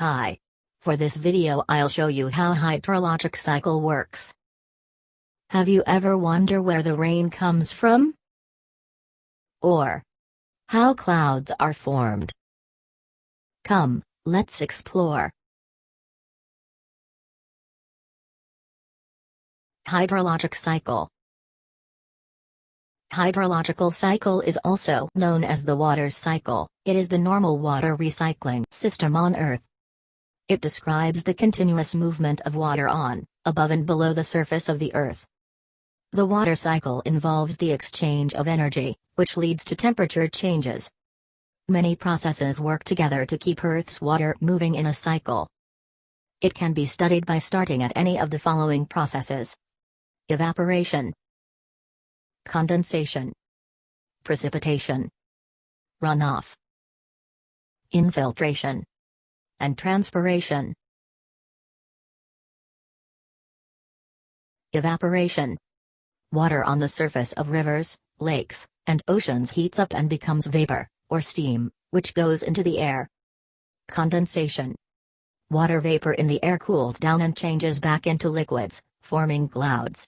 Hi. For this video I'll show you how hydrologic cycle works. Have you ever wondered where the rain comes from? Or how clouds are formed? Come, let's explore. Hydrologic cycle. Hydrological cycle is also known as the water cycle. It is the normal water recycling system on Earth. It describes the continuous movement of water on, above and below the surface of the Earth. The water cycle involves the exchange of energy, which leads to temperature changes. Many processes work together to keep Earth's water moving in a cycle. It can be studied by starting at any of the following processes: evaporation, condensation, precipitation, runoff, infiltration, and transpiration. Evaporation. Water on the surface of rivers, lakes, and oceans heats up and becomes vapor, or steam, which goes into the air. Condensation. Water vapor in the air cools down and changes back into liquids, forming clouds.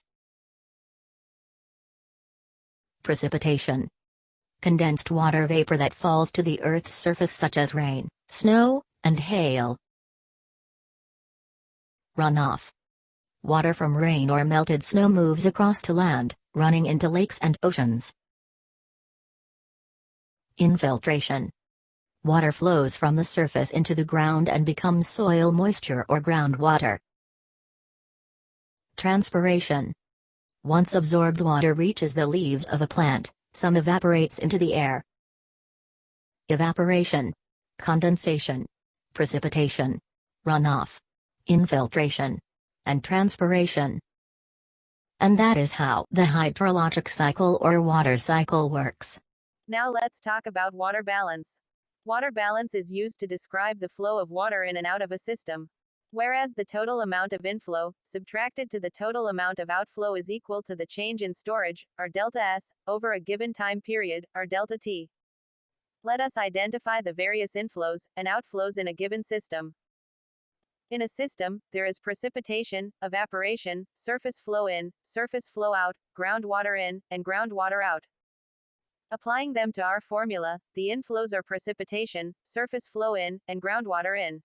Precipitation. Condensed water vapor that falls to the Earth's surface such as rain, snow, and hail. Runoff. Water from rain or melted snow moves across to land, running into lakes and oceans. Infiltration. Water flows from the surface into the ground and becomes soil moisture or groundwater. Transpiration. Once absorbed water reaches the leaves of a plant, some evaporates into the air. Evaporation, condensation, precipitation, runoff, infiltration, and transpiration. And that is how the hydrologic cycle or water cycle works. Now let's talk about water balance. Water balance is used to describe the flow of water in and out of a system. Whereas the total amount of inflow, subtracted to the total amount of outflow is equal to the change in storage, or delta S, over a given time period, or delta T. Let us identify the various inflows and outflows in a given system. In a system, there is precipitation, evaporation, surface flow in, surface flow out, groundwater in, and groundwater out. Applying them to our formula, the inflows are precipitation, surface flow in, and groundwater in.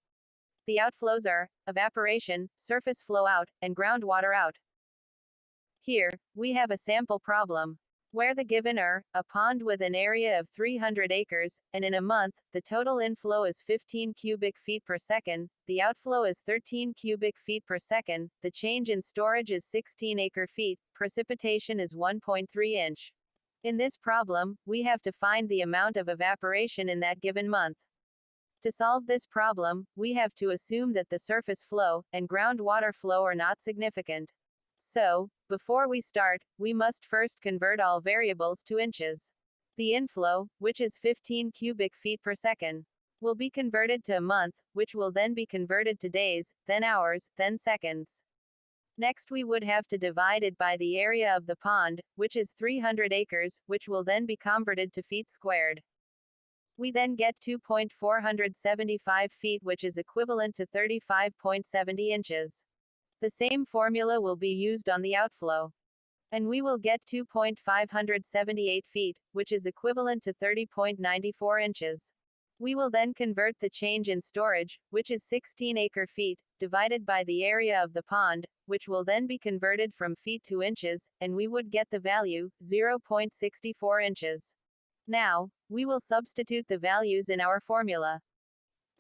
The outflows are evaporation, surface flow out, and groundwater out. Here, we have a sample problem, where the given are a pond with an area of 300 acres, and in a month, the total inflow is 15 cubic feet per second, the outflow is 13 cubic feet per second, the change in storage is 16 acre-feet, precipitation is 1.3 inch. In this problem, we have to find the amount of evaporation in that given month. To solve this problem, we have to assume that the surface flow and groundwater flow are not significant. So, before we start, we must first convert all variables to inches. The inflow, which is 15 cubic feet per second, will be converted to a month, which will then be converted to days, then hours, then seconds. Next we would have to divide it by the area of the pond, which is 300 acres, which will then be converted to feet squared. We then get 2.475 feet, which is equivalent to 35.70 inches. The same formula will be used on the outflow. And we will get 2.578 feet, which is equivalent to 30.94 inches. We will then convert the change in storage, which is 16 acre-feet, divided by the area of the pond, which will then be converted from feet to inches, and we would get the value, 0.64 inches. Now, we will substitute the values in our formula.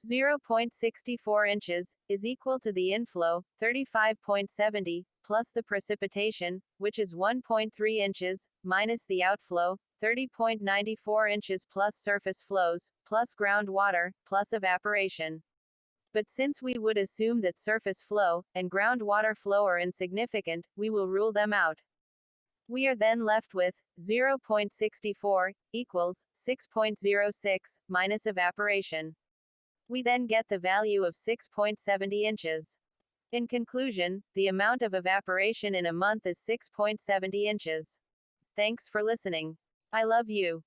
0.64 inches is equal to the inflow, 35.70, plus the precipitation, which is 1.3 inches, minus the outflow, 30.94 inches, plus surface flows, plus groundwater, plus evaporation. But since we would assume that surface flow and groundwater flow are insignificant, we will rule them out. We are then left with 0.64 equals 6.06 minus evaporation. We then get the value of 6.70 inches. In conclusion, the amount of evaporation in a month is 6.70 inches. Thanks for listening. I love you.